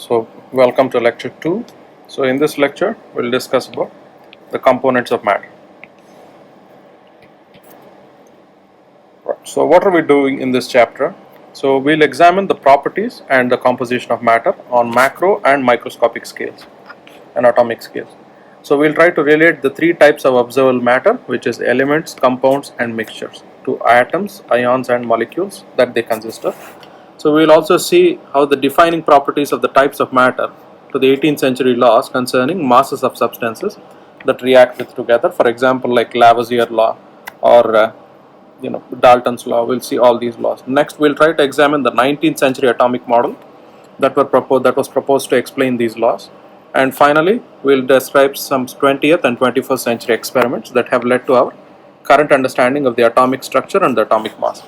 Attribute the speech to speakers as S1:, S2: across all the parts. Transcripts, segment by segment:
S1: So welcome to lecture 2. So in this lecture we'll discuss about the components of matter. Right. So what are we doing in this chapter? So we'll examine the properties and the composition of matter on macro and microscopic scales and atomic scales. So we'll try to relate the three types of observable matter, which is elements, compounds and mixtures, to atoms, ions and molecules that they consist of. So we will also see how the defining properties of the types of matter to the 18th century laws concerning masses of substances that react with together. For example, like Lavoisier law or Dalton's law. We'll see all these laws. Next, we'll try to examine the 19th century atomic model that was proposed to explain these laws. And finally, we'll describe some 20th and 21st century experiments that have led to our current understanding of the atomic structure and the atomic mass.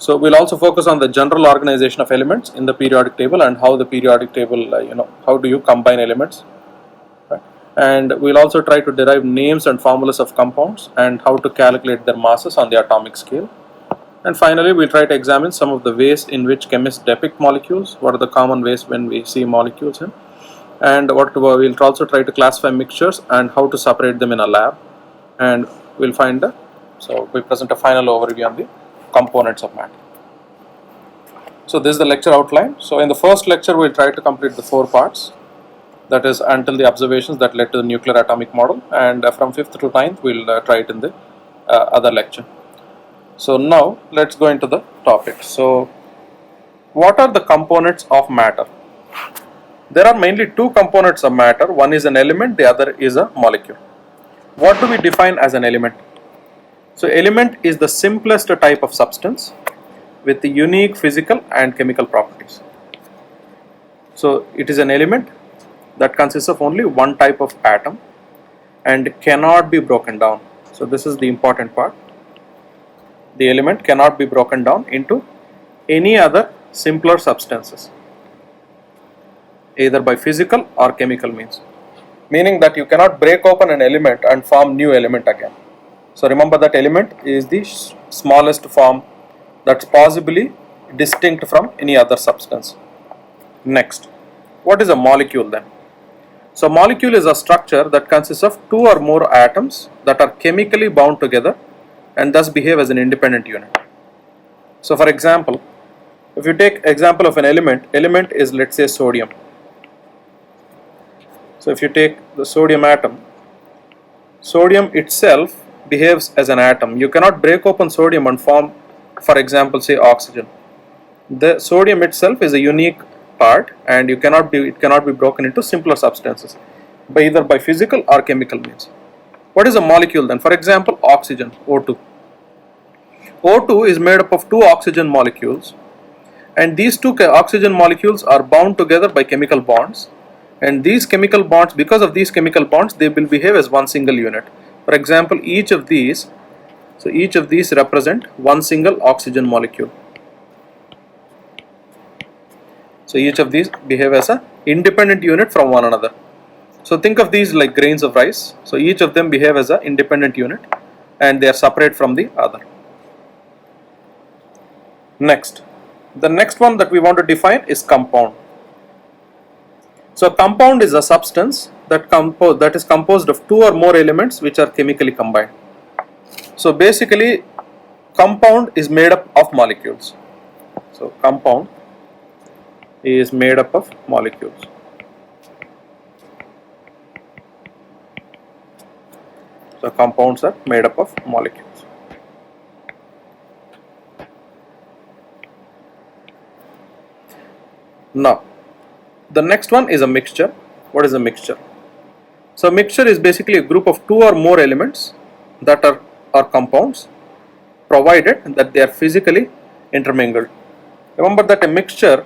S1: So we'll also focus on the general organization of elements in the periodic table and how the periodic table, how do you combine elements. Right? And we'll also try to derive names and formulas of compounds and how to calculate their masses on the atomic scale. And finally, we'll try to examine some of the ways in which chemists depict molecules, what are the common ways when we see molecules in, and we'll also try to classify mixtures and how to separate them in a lab. And we'll we present a final overview on the components of matter. So this is the lecture outline. So in the first lecture we'll try to complete the 4 parts, that is until the observations that led to the nuclear atomic model, and from 5th to 9th we'll try it in the other lecture. So now let's go into the topic. So what are the components of matter? There are mainly 2 components of matter. One is an element, the other is a molecule. What do we define as an element? So element is the simplest type of substance with the unique physical and chemical properties. So it is an element that consists of only one type of atom and cannot be broken down. So this is the important part. The element cannot be broken down into any other simpler substances, either by physical or chemical means, meaning that you cannot break open an element and form new element again. So remember that element is the smallest form that's possibly distinct from any other substance. Next, what is a molecule then? So molecule is a structure that consists of 2 or more atoms that are chemically bound together and thus behave as an independent unit. So for example, if you take example of an element is, let's say, sodium. So if you take the sodium atom, sodium itself behaves as an atom. You cannot break open sodium and form, for example, say oxygen. The sodium itself is a unique part and it cannot be broken into simpler substances by either by physical or chemical means. What is a molecule then? For example, oxygen, O2. O2 is made up of 2 oxygen molecules, and these 2 oxygen molecules are bound together by chemical bonds, and these chemical bonds, because of these chemical bonds, they will behave as one single unit. For example, each of these represent one single oxygen molecule. So each of these behave as an independent unit from one another. So think of these like grains of rice. So each of them behave as an independent unit and they are separate from the other. Next, the next one that we want to define is compound. So a compound is a substance that is composed of 2 or more elements which are chemically combined. So basically, compound is made up of molecules. So compound is made up of molecules. So compounds are made up of molecules. Now, the next one is a mixture. What is a mixture? So mixture is basically a group of 2 or more elements that are compounds, provided that they are physically intermingled. Remember that a mixture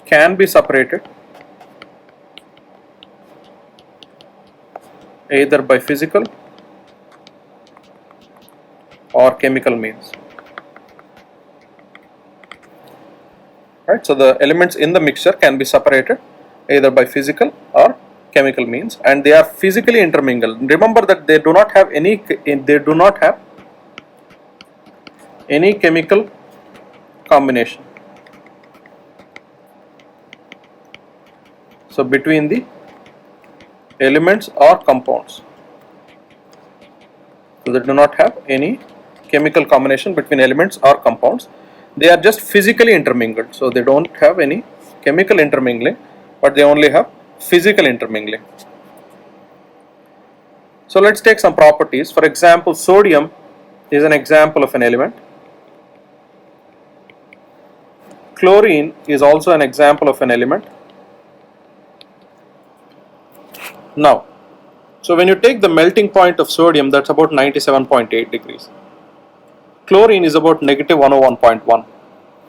S1: can be separated either by physical or chemical means. Right? So the elements in the mixture can be separated either by physical or chemical means, and they are physically intermingled. Remember that they do not have any chemical combination. So between the elements or compounds. So they do not have any chemical combination between elements or compounds. They are just physically intermingled. So they don't have any chemical intermingling, but they only have physical intermingling. So let's take some properties. For example, sodium is an example of an element. Chlorine is also an example of an element. Now, so when you take the melting point of sodium, that's about 97.8 degrees. Chlorine is about negative 101.1.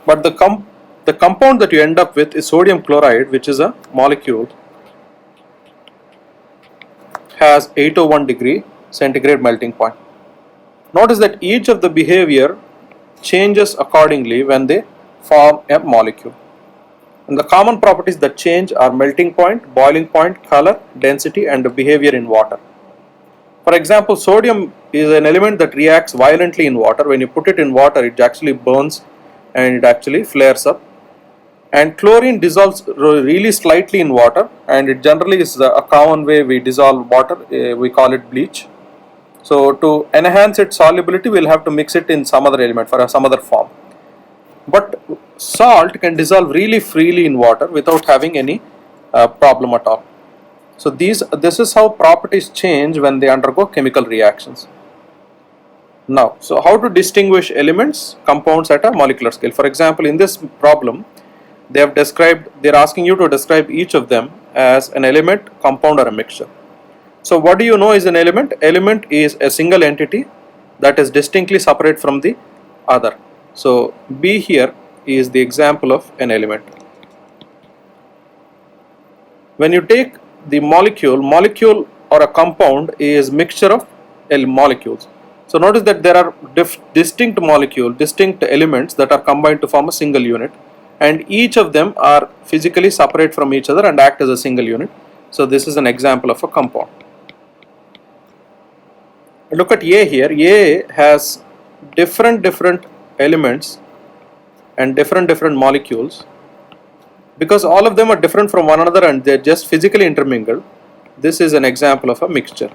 S1: But the compound that you end up with is sodium chloride, which is a molecule, has 801 degree centigrade melting point. Notice that each of the behavior changes accordingly when they form a molecule. And the common properties that change are melting point, boiling point, color, density, and the behavior in water. For example, sodium is an element that reacts violently in water. When you put it in water, it actually burns and it actually flares up. And chlorine dissolves really slightly in water, and it generally is a common way we dissolve water. We call it bleach. So to enhance its solubility, we'll have to mix it in some other element for some other form. But salt can dissolve really freely in water without having any problem at all. So this is how properties change when they undergo chemical reactions. Now, so how to distinguish elements, compounds at a molecular scale? For example, in this problem, they're asking you to describe each of them as an element, compound, or a mixture. So what do you know is an element? Element is a single entity that is distinctly separate from the other. So B here is the example of an element. When you take the molecule or a compound is mixture of molecules. So notice that there are distinct elements that are combined to form a single unit, and each of them are physically separate from each other and act as a single unit. So this is an example of a compound. Look at A here. A has different elements and different molecules. Because all of them are different from one another and they're just physically intermingled, this is an example of a mixture.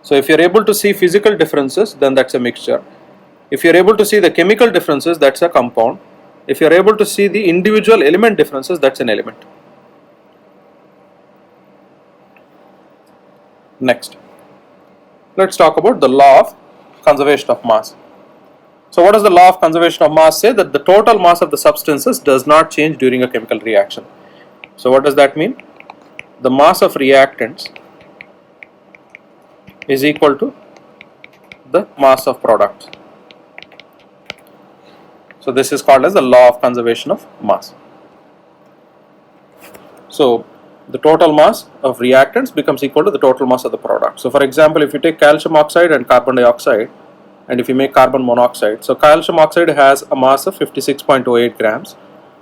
S1: So if you're able to see physical differences, then that's a mixture. If you're able to see the chemical differences, that's a compound. If you're able to see the individual element differences, that's an element. Next, let's talk about the law of conservation of mass. So what does the law of conservation of mass say? That the total mass of the substances does not change during a chemical reaction. So what does that mean? The mass of reactants is equal to the mass of products. So this is called as the law of conservation of mass. So the total mass of reactants becomes equal to the total mass of the product. So for example, if you take calcium oxide and carbon dioxide, and if you make carbon monoxide, so calcium oxide has a mass of 56.08 grams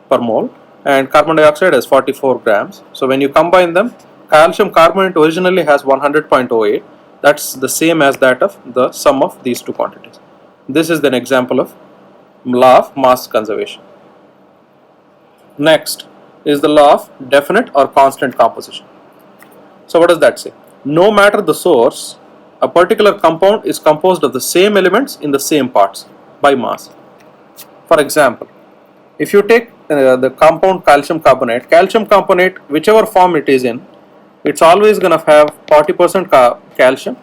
S1: per mole and carbon dioxide has 44 grams. So when you combine them, calcium carbonate originally has 100.08. That's the same as that of the sum of these two quantities. This is an example of law of mass conservation. Next is the law of definite or constant composition. So what does that say? No matter the source, a particular compound is composed of the same elements in the same parts by mass. For example, if you take the compound calcium carbonate, whichever form it is in, it's always going to have 40% calcium,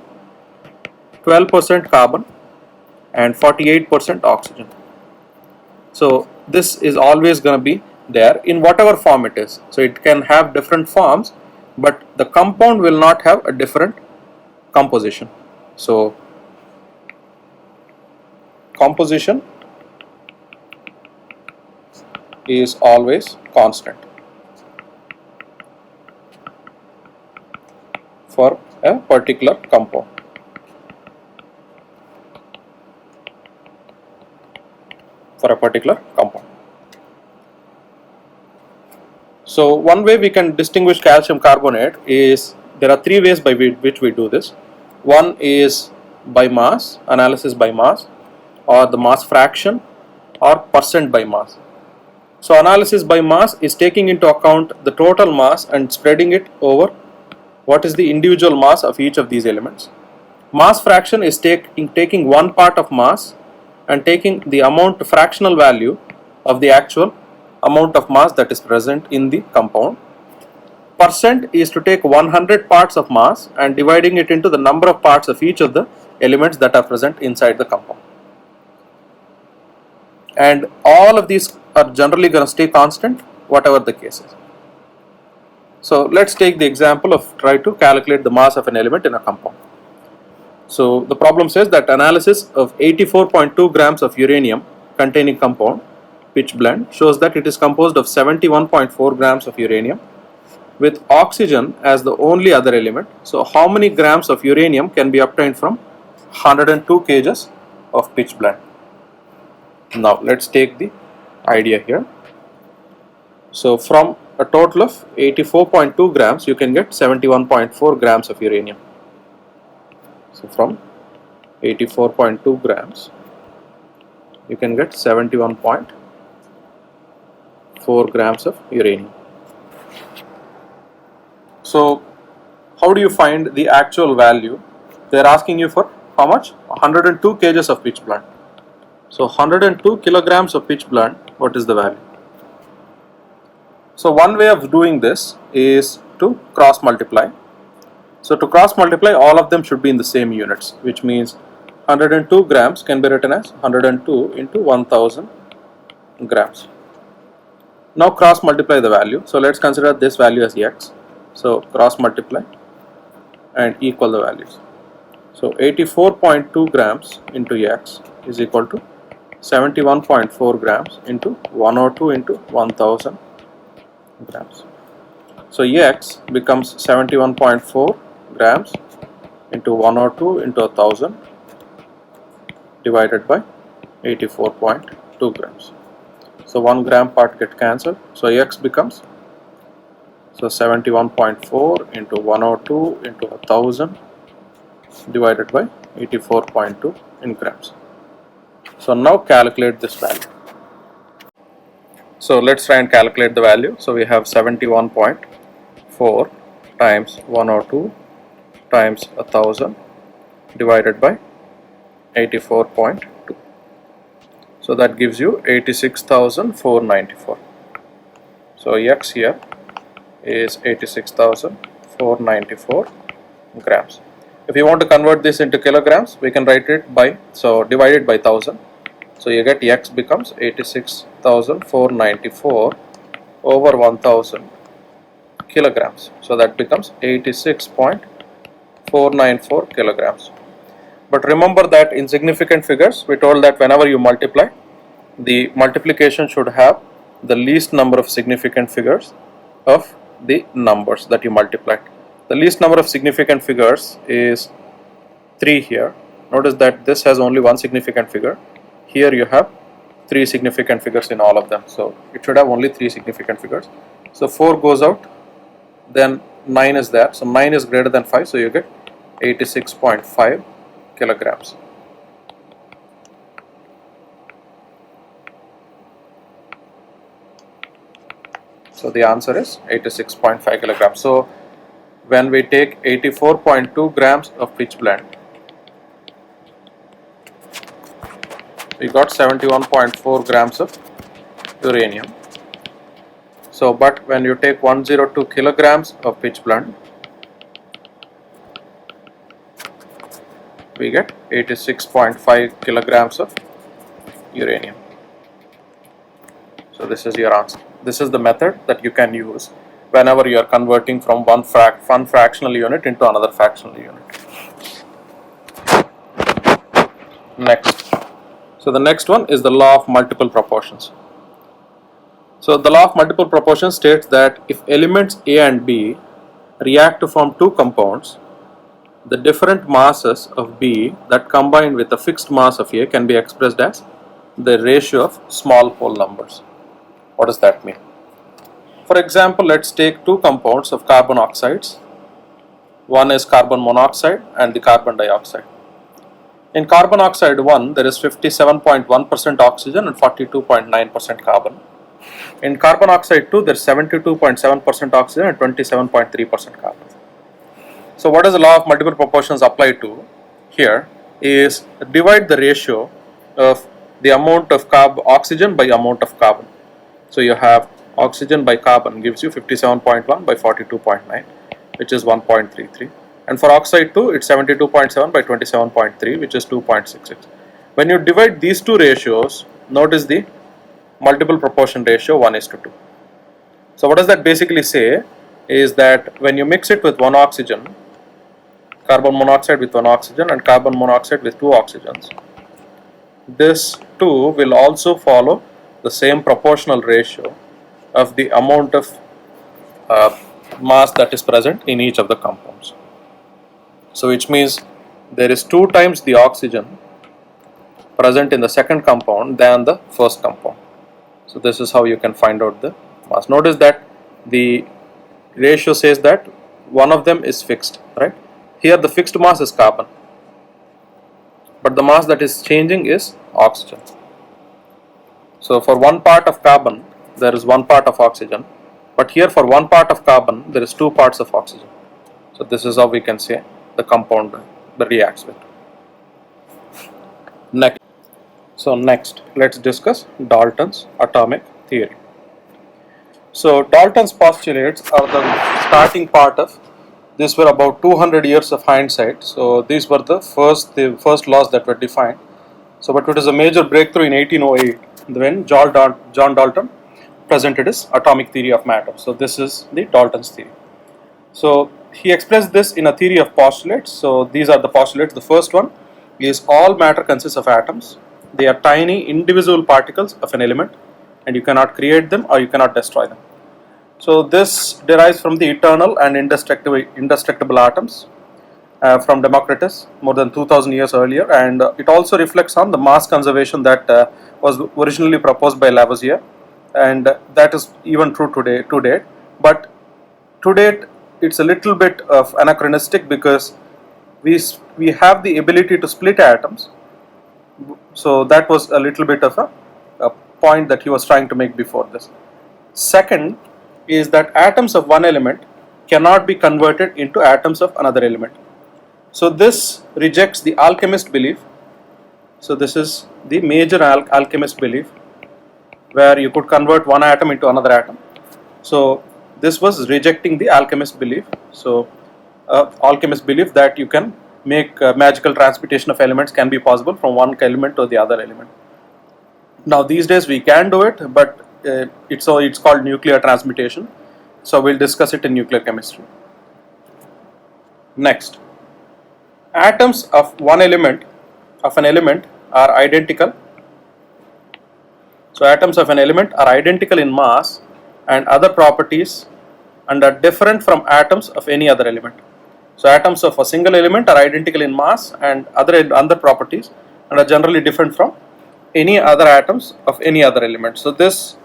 S1: 12% carbon, and 48% oxygen. So this is always going to be there in whatever form it is. So it can have different forms, but the compound will not have a different composition. So composition is always constant for a particular compound. So one way we can distinguish calcium carbonate is, there are three ways by which we do this. One is by mass, analysis by mass, or the mass fraction, or percent by mass. So analysis by mass is taking into account the total mass and spreading it over what is the individual mass of each of these elements. Mass fraction is taking one part of mass and taking the amount fractional value of the actual amount of mass that is present in the compound. Percent is to take 100 parts of mass and dividing it into the number of parts of each of the elements that are present inside the compound. And all of these are generally going to stay constant whatever the case is. So let's take the example of try to calculate the mass of an element in a compound. So the problem says that analysis of 84.2 grams of uranium containing compound pitch blende shows that it is composed of 71.4 grams of uranium with oxygen as the only other element. So how many grams of uranium can be obtained from 102 kgs of pitch blende? Now let's take the idea here. So from a total of 84.2 grams you can get 71.4 grams of uranium. So from 84.2 grams you can get 71.4 grams of uranium. So how do you find the actual value? They are asking you for how much? 102 kgs of pitch blende. So 102 kilograms of pitch blende, what is the value? So one way of doing this is to cross multiply. So to cross multiply, all of them should be in the same units, which means 102 grams can be written as 102 into 1000 grams. Now cross multiply the value. So let's consider this value as x. So cross multiply and equal the values. So 84.2 grams into x is equal to 71.4 grams into 102 into 1000 grams. So x becomes 71.4 grams into 102 into 1000 divided by 84.2 grams. So 1 gram part get cancelled. So x becomes 71.4 into 102 into 1000 divided by 84.2 in grams. So now calculate this value. So let's try and calculate the value. So we have 71.4 times 102 times 1000 divided by 84.2. So that gives you 86,494. So x here is 86,494 grams. If you want to convert this into kilograms, we can write it by, so divide it by 1000. So you get x becomes 86,494 over 1000 kilograms. So that becomes 86.494 kilograms. But remember that in significant figures, we told that whenever you multiply, the multiplication should have the least number of significant figures of the numbers that you multiplied. The least number of significant figures is 3 here. Notice that this has only one significant figure. Here you have 3 significant figures in all of them. So it should have only 3 significant figures. So 4 goes out, then 9 is there. So 9 is greater than 5. So you get 86.5 kilograms. So the answer is 86.5 kilograms. So when we take 84.2 grams of pitch blende, we got 71.4 grams of uranium. So but when you take 102 kilograms of pitch blende, we get 86.5 kilograms of uranium. So this is your answer. This is the method that you can use whenever you are converting from one fractional unit into another fractional unit. Next. So the next one is the law of multiple proportions. So the law of multiple proportions states that if elements A and B react to form two compounds, the different masses of B that combine with the fixed mass of A can be expressed as the ratio of small whole numbers. What does that mean? For example, let's take two compounds of carbon oxides. One is carbon monoxide and the carbon dioxide. In carbon oxide 1, there is 57.1% oxygen and 42.9% carbon. In carbon oxide 2, there is 72.7% oxygen and 27.3% carbon. So what does the law of multiple proportions apply to here is divide the ratio of the amount of oxygen by amount of carbon. So you have oxygen by carbon gives you 57.1 by 42.9, which is 1.33, and for oxide 2 it's 72.7 by 27.3, which is 2.66. When you divide these two ratios, notice the multiple proportion ratio 1:2. So what does that basically say is that when you mix it with one oxygen, carbon monoxide with one oxygen and carbon monoxide with two oxygens, this too will also follow the same proportional ratio of the amount of mass that is present in each of the compounds. So which means there is 2 times the oxygen present in the second compound than the first compound. So this is how you can find out the mass. Notice that the ratio says that one of them is fixed, right? Here the fixed mass is carbon, but the mass that is changing is oxygen. So for one part of carbon there is one part of oxygen, but here for one part of carbon there is 2 parts of oxygen. So this is how we can say the compound reacts with. Next, let's discuss Dalton's atomic theory. So Dalton's postulates are the starting part of. These were about 200 years of hindsight. So these were the first laws that were defined. So but it was a major breakthrough in 1808 when John Dalton presented his atomic theory of matter. So this is the Dalton's theory. So he expressed this in a theory of postulates. So these are the postulates. The first one is all matter consists of atoms. They are tiny indivisible particles of an element, and you cannot create them or you cannot destroy them. So this derives from the eternal and indestructible atoms from Democritus more than 2000 years earlier, and it also reflects on the mass conservation that was originally proposed by Lavoisier, and that is even true to date. But to date it's a little bit of anachronistic because we have the ability to split atoms. So that was a little bit of a point that he was trying to make before this. Second is that atoms of one element cannot be converted into atoms of another element. So this rejects the alchemist belief. So this is the major alchemist belief where you could convert one atom into another atom. So this was rejecting the alchemist belief. So alchemist belief that you can make magical transmutation of elements can be possible from one element to the other element. Now these days we can do it, but it's called nuclear transmutation. So we'll discuss it in nuclear chemistry. Next, atoms of an element are identical. So atoms of an element are identical in mass and other properties and are different from atoms of any other element. So atoms of a single element are identical in mass and other properties and are generally different from any other atoms of any other element. So this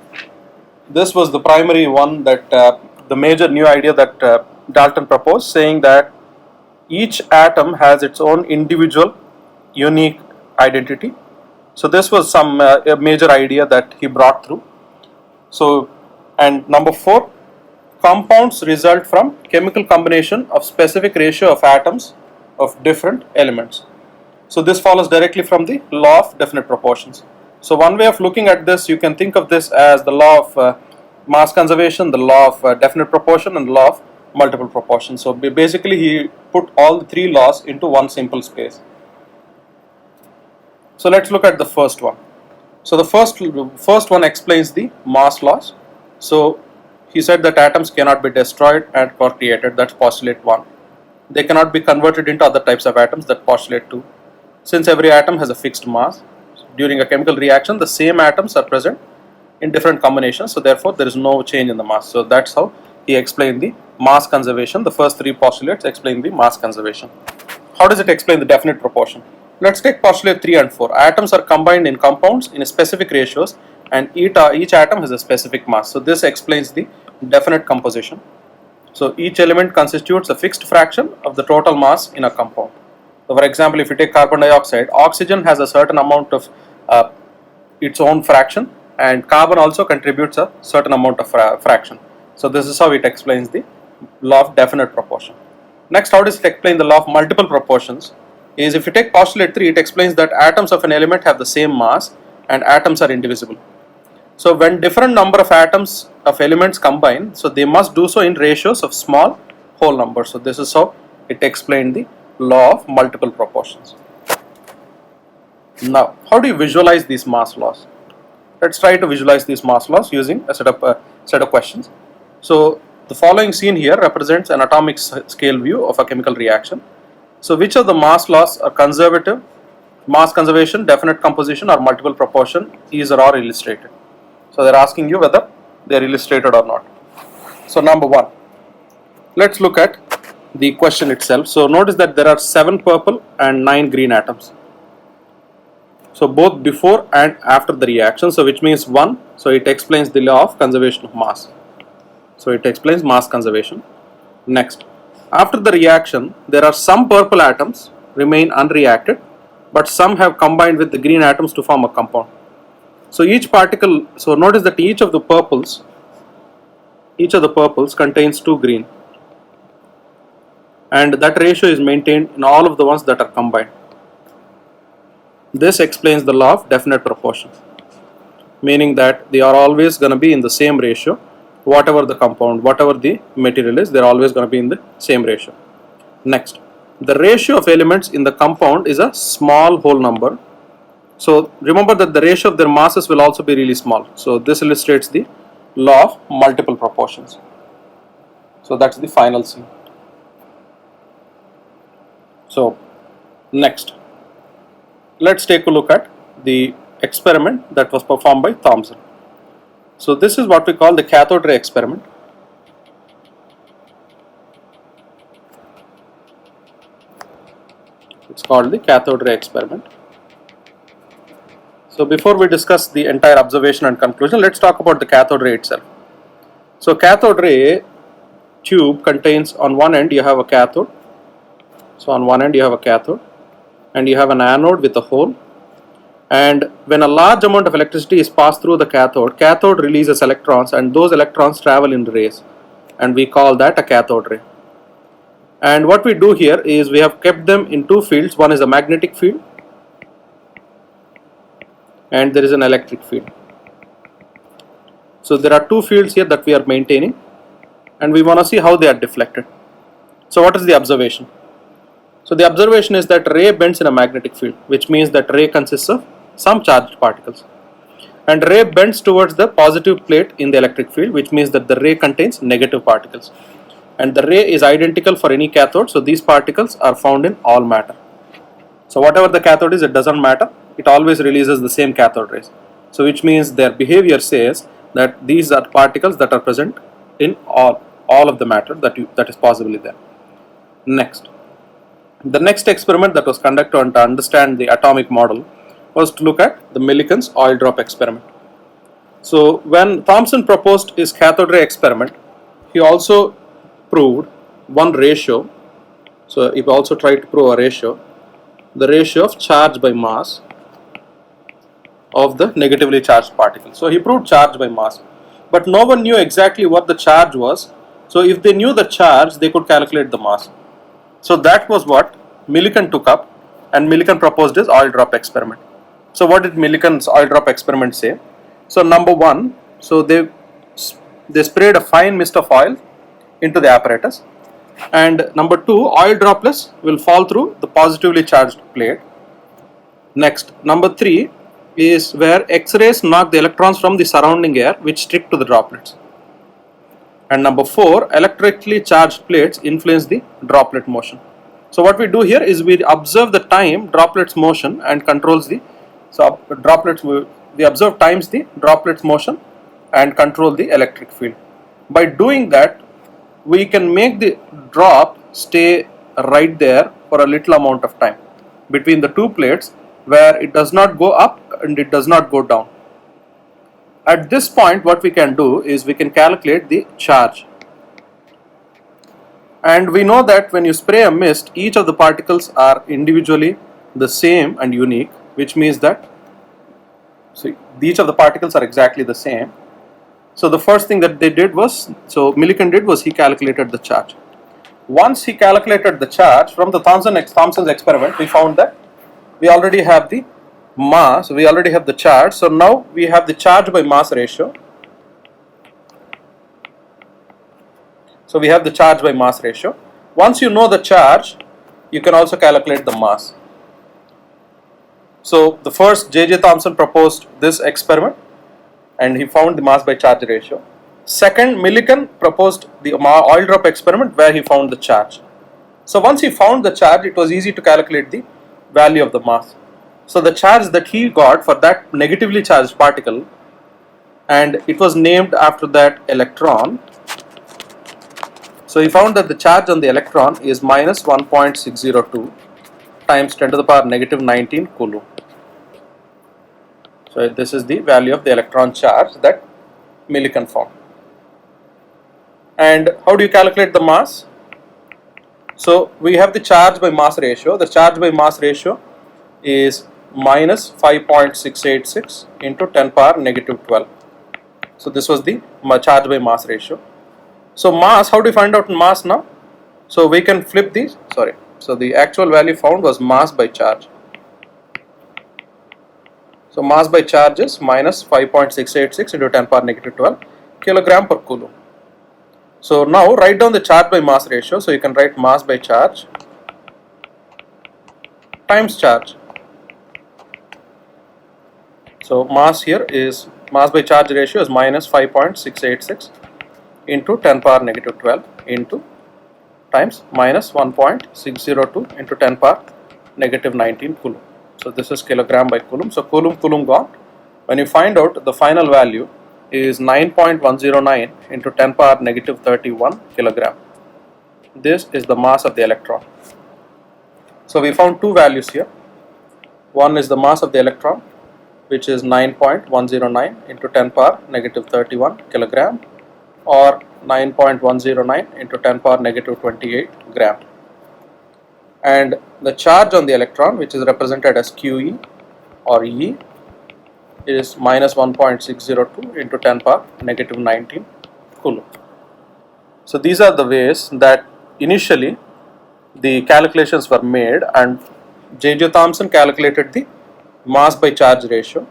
S1: was the primary one that the major new idea that Dalton proposed, saying that each atom has its own individual unique identity. So this was some a major idea that he brought through. So, and number 4, compounds result from chemical combination of specific ratio of atoms of different elements. So this follows directly from the law of definite proportions. So one way of looking at this, you can think of this as the law of mass conservation, the law of definite proportion, and the law of multiple proportion. So basically he put all the 3 laws into one simple space. So let's look at the first one. So the first one explains the mass laws. So he said that atoms cannot be destroyed or created. That's postulate 1. They cannot be converted into other types of atoms. That's postulate 2. Since every atom has a fixed mass, during a chemical reaction the same atoms are present in different combinations, so therefore there is no change in the mass. So that's how he explained the mass conservation. The first 3 postulates explain the mass conservation. How does it explain the definite proportion? Let's take postulate 3 and 4. Atoms are combined in compounds in specific ratios and each atom has a specific mass. So this explains the definite composition. So each element constitutes a fixed fraction of the total mass in a compound. So for example, if you take carbon dioxide, oxygen has a certain amount of its own fraction and carbon also contributes a certain amount of fraction. So this is how it explains the law of definite proportion. Next, how does it explain the law of multiple proportions? Is if you take postulate 3, it explains that atoms of an element have the same mass and atoms are indivisible. So when different number of atoms of elements combine, so they must do so in ratios of small whole numbers. So this is how it explained the law of multiple proportions. Now, how do you visualize these mass laws? Let's try to visualize these mass laws using a set of questions. So the following scene here represents an atomic scale view of a chemical reaction. So which of the mass laws are conservative, mass conservation, definite composition, or multiple proportion is or are illustrated? So they are asking you whether they are illustrated or not. So number 1, let's look at the question itself. So notice that there are 7 purple and 9 green atoms. So both before and after the reaction, so which means 1, so it explains the law of conservation of mass. So it explains mass conservation. Next, after the reaction, there are some purple atoms remain unreacted, but some have combined with the green atoms to form a compound. So each particle, so notice that each of the purples contains 2 green, and that ratio is maintained in all of the ones that are combined. This explains the law of definite proportion, meaning that they are always going to be in the same ratio. Whatever the compound, whatever the material is, they are always going to be in the same ratio. Next, the ratio of elements in the compound is a small whole number. So remember that the ratio of their masses will also be really small. So this illustrates the law of multiple proportions. So that's the final scene. So next, let's take a look at the experiment that was performed by Thomson. So this is what we call the cathode ray experiment. It's called the cathode ray experiment. So before we discuss the entire observation and conclusion, let's talk about the cathode ray itself. So cathode ray tube contains, on one end you have a cathode. So on one end you have a cathode and you have an anode with a hole. And when a large amount of electricity is passed through the cathode releases electrons, and those electrons travel in rays, and we call that a cathode ray. And what we do here is we have kept them in 2 fields. One is a magnetic field and there is an electric field. So there are 2 fields here that we are maintaining, and we want to see how they are deflected. So what is the observation? So the observation is that ray bends in a magnetic field, which means that ray consists of some charged particles, and ray bends towards the positive plate in the electric field, which means that the ray contains negative particles, and the ray is identical for any cathode. So these particles are found in all matter. So whatever the cathode is, it doesn't matter, it always releases the same cathode rays. So which means their behavior says that these are particles that are present in all of the matter that is possibly there. Next, the next experiment that was conducted to understand the atomic model was to look at the Millikan's oil drop experiment. So when Thomson proposed his cathode ray experiment, he also proved one ratio. So he also tried to prove a ratio, the ratio of charge by mass of the negatively charged particle. So he proved charge by mass, but no one knew exactly what the charge was. So if they knew the charge, they could calculate the mass. So that was what Millikan took up, and Millikan proposed his oil drop experiment. So what did Millikan's oil drop experiment say? So number 1, so they sprayed a fine mist of oil into the apparatus, and number 2, oil droplets will fall through the positively charged plate. Next, number 3 is where X-rays knock the electrons from the surrounding air, which stick to the droplets. And number 4, electrically charged plates influence the droplet motion. So what we do here is we observe the time droplets motion and controls the, so droplets, we observe times the droplets motion and control the electric field. By doing that, we can make the drop stay right there for a little amount of time between the 2 plates, where it does not go up and it does not go down. At this point, what we can do is we can calculate the charge. And we know that when you spray a mist, each of the particles are individually the same and unique, which means that So each of the particles are exactly the same. So the first thing that they did was, so Millikan did was he calculated the charge. Once he calculated the charge from the Thomson's experiment, we found that we already have the mass, we already have the charge. So now we have the charge by mass ratio. So we have the charge by mass ratio. Once you know the charge, you can also calculate the mass. So the first J.J. Thomson proposed this experiment and he found the mass by charge ratio. Second, Millikan proposed the oil drop experiment where he found the charge. So once he found the charge, it was easy to calculate the value of the mass. So the charge that he got for that negatively charged particle, and it was named after that electron. So he found that the charge on the electron is minus 1.602 times 10 to the power negative 19 coulomb. So this is the value of the electron charge that Millikan found. And how do you calculate the mass? So we have the charge by mass ratio. The charge by mass ratio is minus 5.686 into 10 power negative 12. So this was the charge by mass ratio. So mass, how do we find out mass now? So we can flip these, so the actual value found was mass by charge. So mass by charge is minus 5.686 into 10 power negative 12 kilogram per coulomb. So now write down the charge by mass ratio. So you can write mass by charge times charge. So mass here is, mass by charge ratio is minus 5.686 into 10 power negative 12 into times minus 1.602 into 10 power negative 19 coulomb. So this is kilogram by coulomb. So coulomb gone. When you find out, the final value is 9.109 into 10 power negative 31 kilogram. This is the mass of the electron. So we found two values here. One is the mass of the electron, which is 9.109 into 10 power negative 31 kilogram, or 9.109 into 10 power negative 28 gram. And the charge on the electron, which is represented as QE or E, is minus 1.602 into 10 power negative 19 coulomb. So these are the ways that initially the calculations were made, and J.J. Thomson calculated the mass by charge ratio.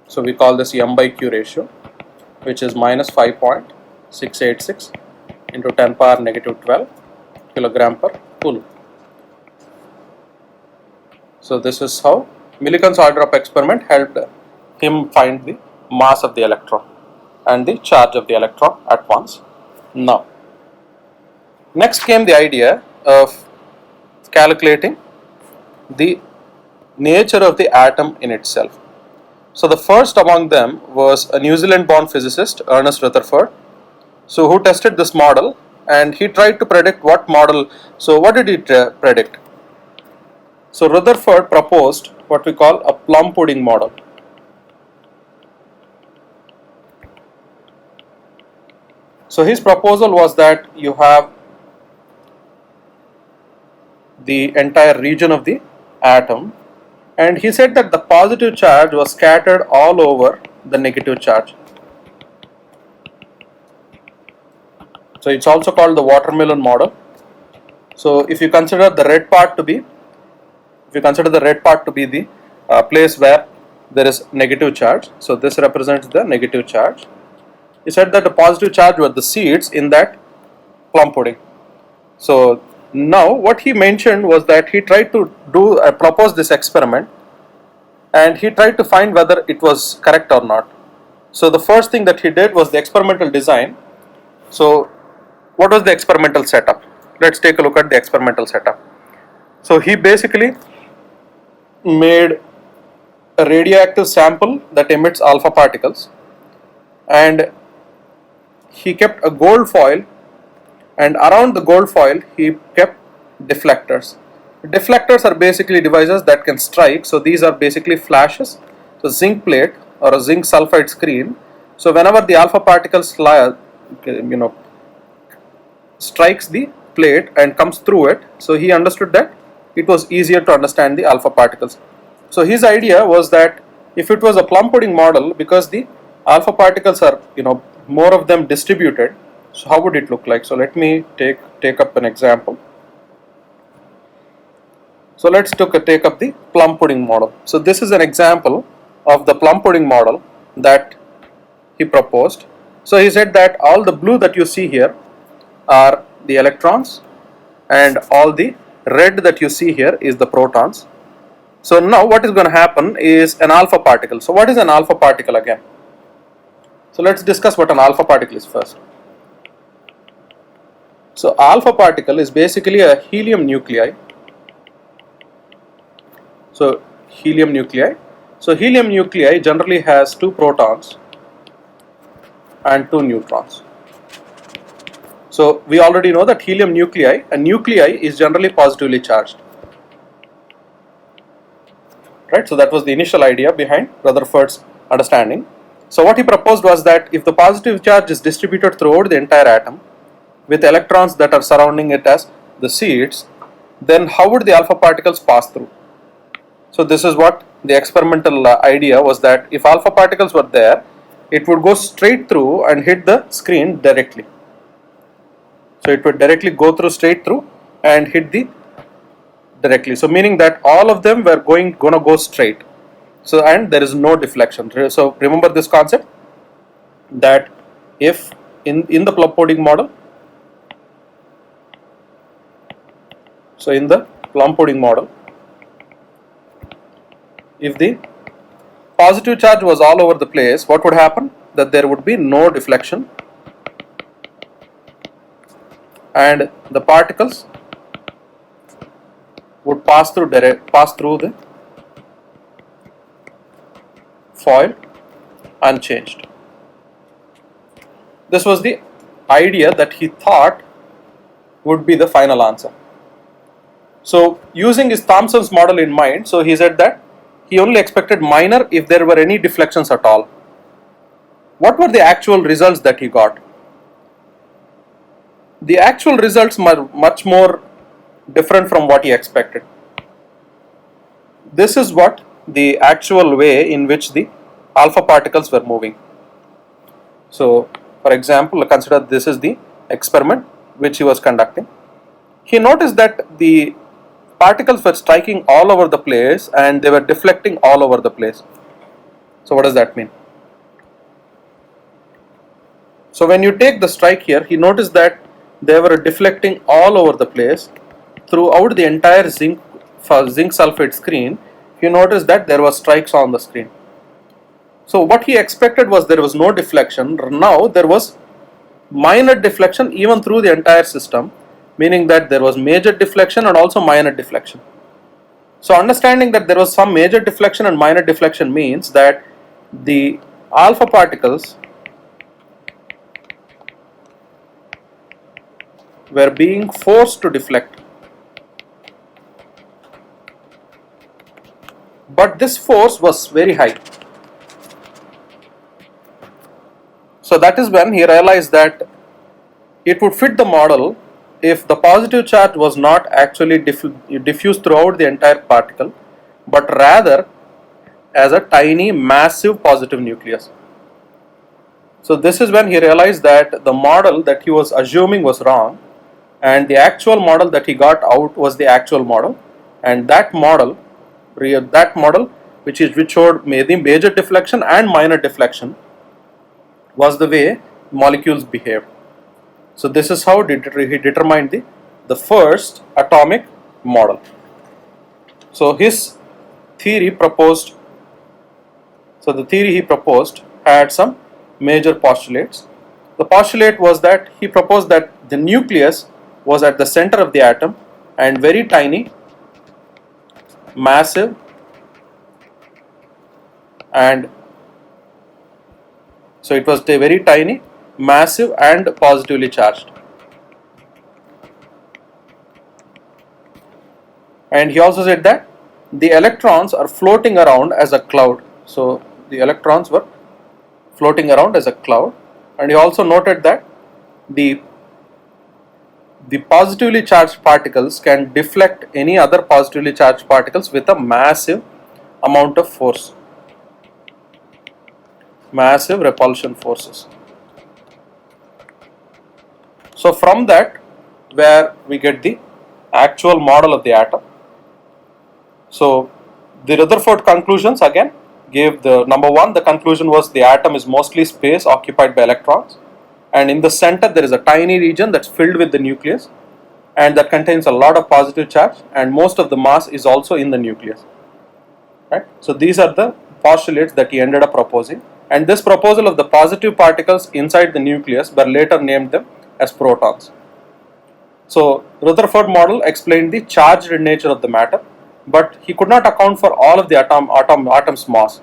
S1: So we call this M by Q ratio, which is minus 5.686 into 10 power negative 12 kilogram per coulomb. So this is how Millikan's oil drop experiment helped him find the mass of the electron and the charge of the electron at once. Now, next came the idea of calculating the nature of the atom in itself. So the first among them was a New Zealand born physicist, Ernest Rutherford, so who tested this model, and he tried to predict what model. So what did he predict? So Rutherford proposed what we call a plum pudding model. So his proposal was that you have the entire region of the atom, and he said that the positive charge was scattered all over the negative charge. So it's also called the watermelon model. So if you consider the red part to be, the place where there is negative charge, so this represents the negative charge. He said that the positive charge were the seeds in that plum pudding. So now what he mentioned was that he tried to propose this experiment, and he tried to find whether it was correct or not. So the first thing that he did was the experimental design. So what was the experimental setup? Let's take a look at the experimental setup. So he basically made a radioactive sample that emits alpha particles, and he kept a gold foil, and around the gold foil he kept deflectors. Deflectors are basically devices that can strike. So these are basically flashes. So zinc plate or a zinc sulfide screen. So whenever the alpha particle strikes the plate and comes through it, so he understood that it was easier to understand the alpha particles. So his idea was that if it was a plum pudding model, because the alpha particles are, more of them distributed, so how would it look like? So let me take up an example. So let's take up the plum pudding model. So this is an example of the plum pudding model that he proposed. So he said that all the blue that you see here are the electrons, and all the red that you see here is the protons. So now what is going to happen is an alpha particle. So what is an alpha particle again? So let's discuss what an alpha particle is first. So alpha particle is basically a helium nuclei. So helium nuclei. So helium nuclei generally has 2 protons and 2 neutrons. So we already know that helium nuclei, a nuclei is generally positively charged. Right? So that was the initial idea behind Rutherford's understanding. So what he proposed was that if the positive charge is distributed throughout the entire atom with electrons that are surrounding it as the seeds, then how would the alpha particles pass through? So this is what the experimental idea was, that if alpha particles were there, it would go straight through and hit the screen directly. So it would directly go through, straight through, and hit the directly. So meaning that all of them were going to go straight. So and there is no deflection. So remember this concept, that if in the plum pudding model, so in the plum pudding model, if the positive charge was all over the place, what would happen? That there would be no deflection, and the particles would pass through the foil unchanged. This was the idea that he thought would be the final answer. So using his Thomson's model in mind, so he said that he only expected minor if there were any deflections at all. What were the actual results that he got? The actual results were much more different from what he expected. This is what the actual way in which the alpha particles were moving. So for example, consider this is the experiment which he was conducting. He noticed that the particles were striking all over the place and they were deflecting all over the place. So what does that mean? So when you take the strike here, he noticed that they were deflecting all over the place throughout the entire zinc sulfate screen. You notice that there were strikes on the screen. So what he expected was there was no deflection. Now there was minor deflection even through the entire system, meaning that there was major deflection and also minor deflection. So understanding that there was some major deflection and minor deflection means that the alpha particles were being forced to deflect. But this force was very high. So that is when he realized that it would fit the model if the positive charge was not actually diffused throughout the entire particle, but rather as a tiny massive positive nucleus. So this is when he realized that the model that he was assuming was wrong, and the actual model that he got out was the actual model, and that model which showed major deflection and minor deflection was the way molecules behaved. So this is how he determined the first atomic model. So his theory proposed, so the theory he proposed had some major postulates. The postulate was that he proposed that the nucleus was at the center of the atom and very tiny, massive, and so it was very tiny, massive and positively charged. And he also said that the electrons are floating around as a cloud. So the electrons were floating around as a cloud, and he also noted that the the positively charged particles can deflect any other positively charged particles with a massive amount of force, massive repulsion forces. So from that, where we get the actual model of the atom. So the Rutherford conclusions again gave the number one, the conclusion was the atom is mostly space occupied by electrons, and in the center there is a tiny region that's filled with the nucleus, and that contains a lot of positive charge, and most of the mass is also in the nucleus. Right? So these are the postulates that he ended up proposing, and this proposal of the positive particles inside the nucleus were later named them as protons. So Rutherford model explained the charged nature of the matter, but he could not account for all of the atom's mass,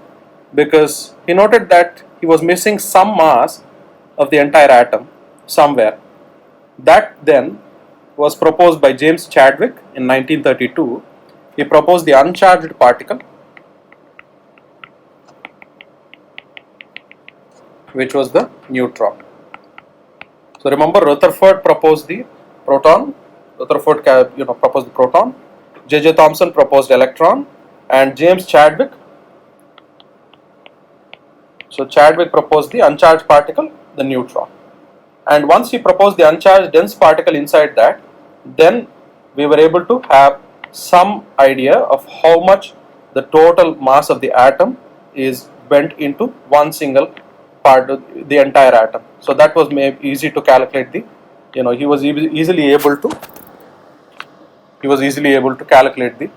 S1: because he noted that he was missing some mass of the entire atom somewhere. That then was proposed by James Chadwick in 1932. He proposed the uncharged particle, which was the neutron. So remember, Rutherford proposed the proton. Rutherford proposed the proton. J.J. Thomson proposed electron, and James Chadwick. So Chadwick proposed the uncharged particle, the neutron. And once he proposed the uncharged dense particle inside that, then we were able to have some idea of how much the total mass of the atom is bent into one single part of the entire atom. So that was easy to calculate the, he was easily able to calculate the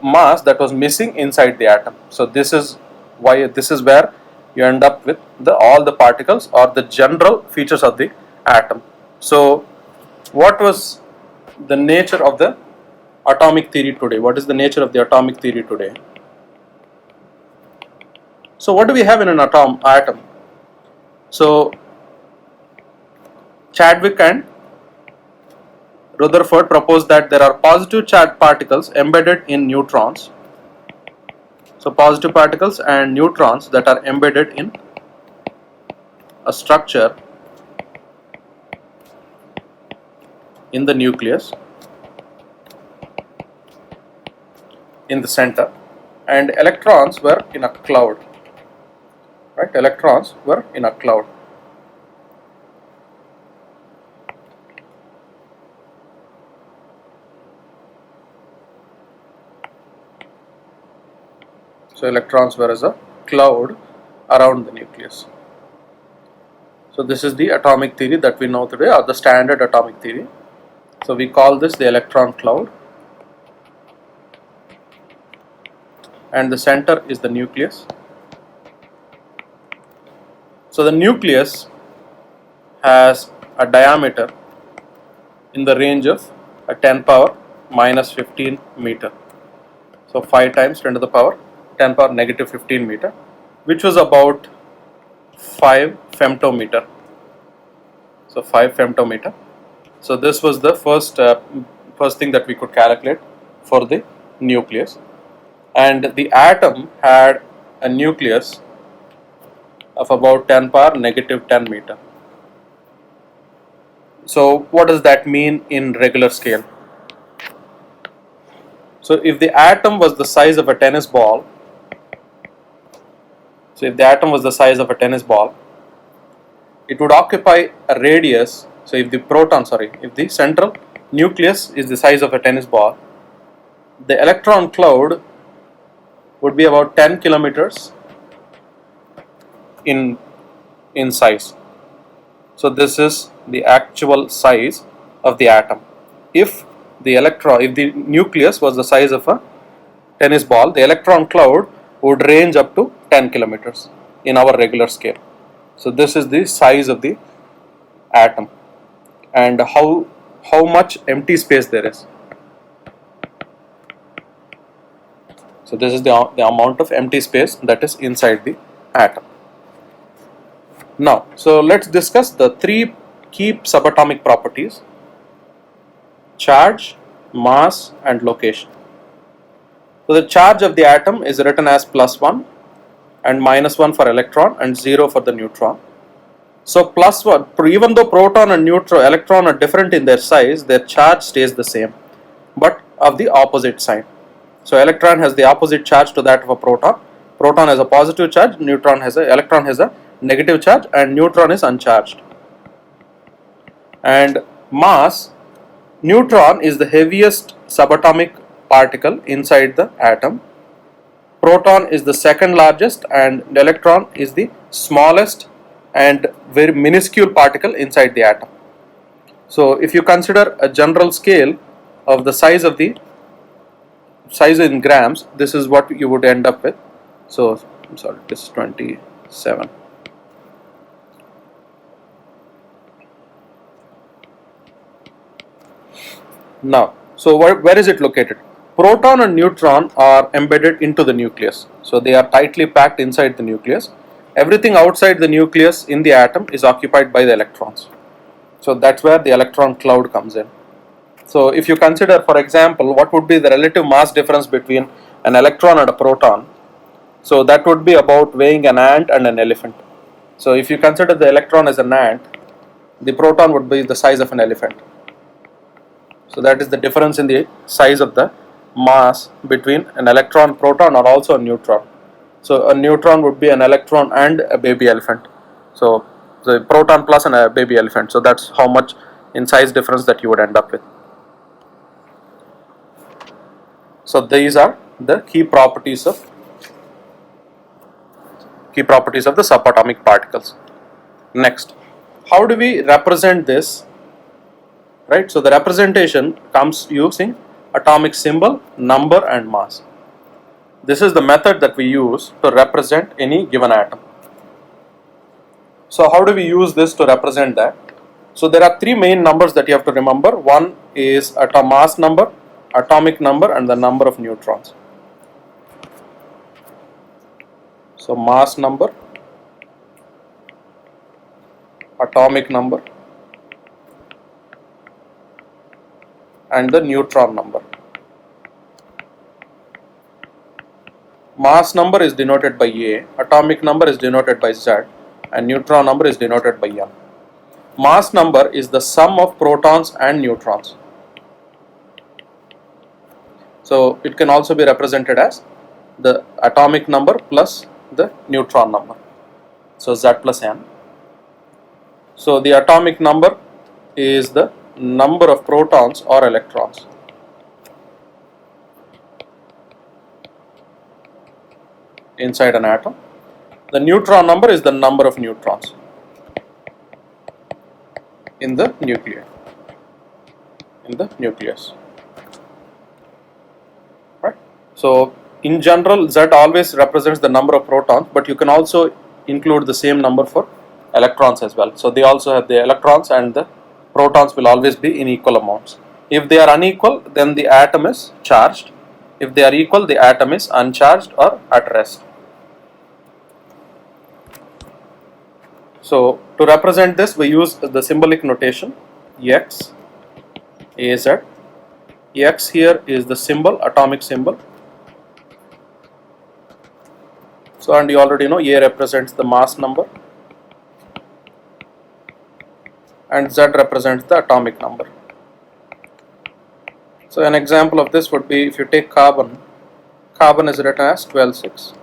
S1: mass that was missing inside the atom. So this is where you end up with all the particles or the general features of the atom. So what was the nature of the atomic theory today? What is the nature of the atomic theory today? So what do we have in an atom? So Chadwick and Rutherford proposed that there are positive charged particles embedded in neutrons. So positive particles and neutrons that are embedded in a structure in the nucleus in the center, and electrons were in a cloud. Right? Electrons were in a cloud. So electrons were as a cloud around the nucleus. So this is the atomic theory that we know today, or the standard atomic theory. So we call this the electron cloud, and the center is the nucleus. So the nucleus has a diameter in the range of a 10 power minus 15 meter. So 5 times 10 to the power 10 power negative 15 meter, which was about 5 femtometer. So 5 femtometer. So this was the first thing that we could calculate for the nucleus, and the atom had a nucleus of about 10 power negative 10 meter. So what does that mean in regular scale? So if the atom was the size of a tennis ball, it would occupy a radius. So if the central nucleus is the size of a tennis ball, the electron cloud would be about 10 kilometers in size. So this is the actual size of the atom. If the nucleus was the size of a tennis ball, the electron cloud would range up to 10 kilometers in our regular scale. So this is the size of the atom, and how much empty space there is. So this is the amount of empty space that is inside the atom. Now, so let's discuss the 3 key subatomic properties: charge, mass, and location. So the charge of the atom is written as +1 and -1 for electron and 0 for the neutron. So plus 1, even though proton and neutron, electron are different in their size, their charge stays the same, but of the opposite sign. So electron has the opposite charge to that of a proton. Proton has a positive charge, electron has a negative charge, and neutron is uncharged. And mass, neutron is the heaviest subatomic particle inside the atom. Proton is the second largest, and the electron is the smallest and very minuscule particle inside the atom. So if you consider a general scale of the size in grams, this is what you would end up with. So I'm sorry, this is 27. Now, so where is it located? Proton and neutron are embedded into the nucleus. So they are tightly packed inside the nucleus. Everything outside the nucleus in the atom is occupied by the electrons. So that's where the electron cloud comes in. So if you consider, for example, what would be the relative mass difference between an electron and a proton, so that would be about weighing an ant and an elephant. So if you consider the electron as an ant, the proton would be the size of an elephant. So that is the difference in the size of the mass between an electron, proton, or also a neutron. So a neutron would be an electron and a baby elephant. So the proton plus and a baby elephant. So that's how much in size difference that you would end up with. So these are the key properties of the subatomic particles. Next, how do we represent this? Right, so the representation comes using atomic symbol, number, and mass. This is the method that we use to represent any given atom. So how do we use this to represent that? So there are three main numbers that you have to remember. One is mass number, atomic number, and the number of neutrons. So mass number, atomic number, and the neutron number. Mass number is denoted by A, atomic number is denoted by Z, and neutron number is denoted by M. Mass number is the sum of protons and neutrons. So it can also be represented as the atomic number plus the neutron number. So Z plus N. So the atomic number is the number of protons or electrons. Inside an atom. The neutron number is the number of neutrons in the nucleus. Right? So in general, Z always represents the number of protons, but you can also include the same number for electrons as well. So they also have the electrons, and the protons will always be in equal amounts. If they are unequal, then the atom is charged. If they are equal, the atom is uncharged or at rest. So to represent this, we use the symbolic notation X, Az. X here is the symbol, atomic symbol. So, and you already know A represents the mass number, and Z represents the atomic number. So an example of this would be, if you take carbon, carbon is written as 12,6.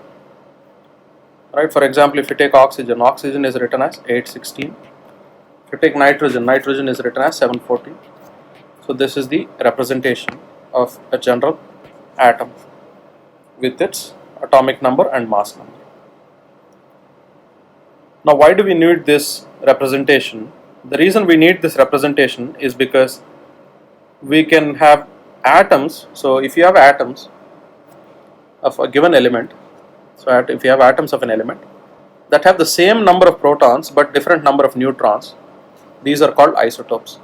S1: Right? For example, if you take oxygen, oxygen is written as 816. If you take nitrogen, nitrogen is written as 714. So this is the representation of a general atom with its atomic number and mass number. Now why do we need this representation? The reason we need this representation is because we can have atoms. So if you have atoms of a given element, so if you have atoms of an element that have the same number of protons but different number of neutrons, these are called isotopes.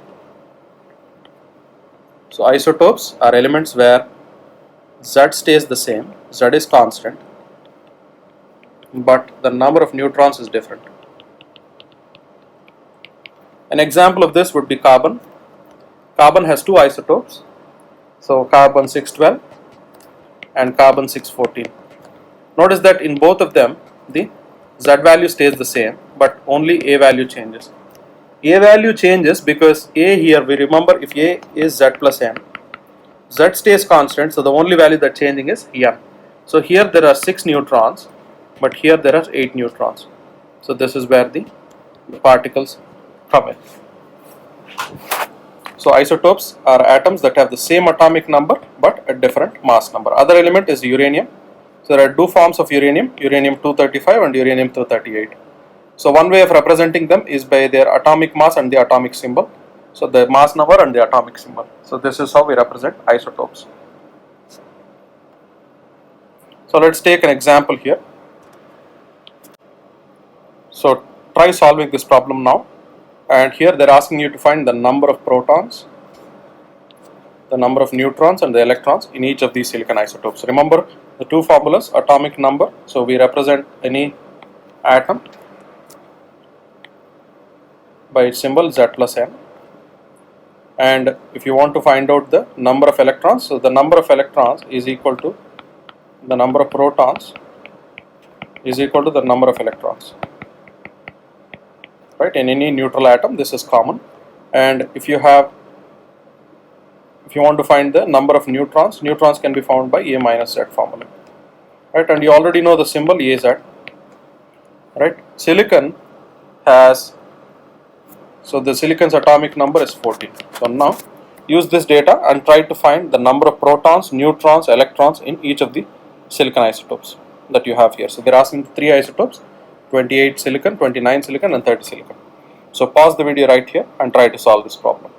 S1: So isotopes are elements where Z stays the same, Z is constant, but the number of neutrons is different. An example of this would be carbon. Carbon has two isotopes, so carbon 612 and carbon 614. Notice that in both of them the Z value stays the same, but only A value changes. A value changes because A here, we remember if A is Z plus M, Z stays constant, so the only value that changing is M. So here there are 6 neutrons, but here there are 8 neutrons. So this is where the particles come in. So isotopes are atoms that have the same atomic number but a different mass number. Other element is uranium. So there are two forms of uranium, uranium-235 and uranium-238. So one way of representing them is by their atomic mass and the atomic symbol. So the mass number and the atomic symbol. So this is how we represent isotopes. So let's take an example here. So try solving this problem now. And here they are asking you to find the number of protons, the number of neutrons and the electrons in each of these silicon isotopes. Remember the two formulas, atomic number. So we represent any atom by its symbol Z plus M. And if you want to find out the number of electrons, so the number of electrons is equal to the number of protons is equal to the number of electrons. Right, in any neutral atom this is common. And if you want to find the number of neutrons, neutrons can be found by A minus Z formula. Right, and you already know the symbol Az. Right, silicon has, so the silicon's atomic number is 14. So now use this data and try to find the number of protons, neutrons, electrons in each of the silicon isotopes that you have here. So they're asking 3 isotopes, 28 silicon, 29 silicon and 30 silicon. So pause the video right here and try to solve this problem.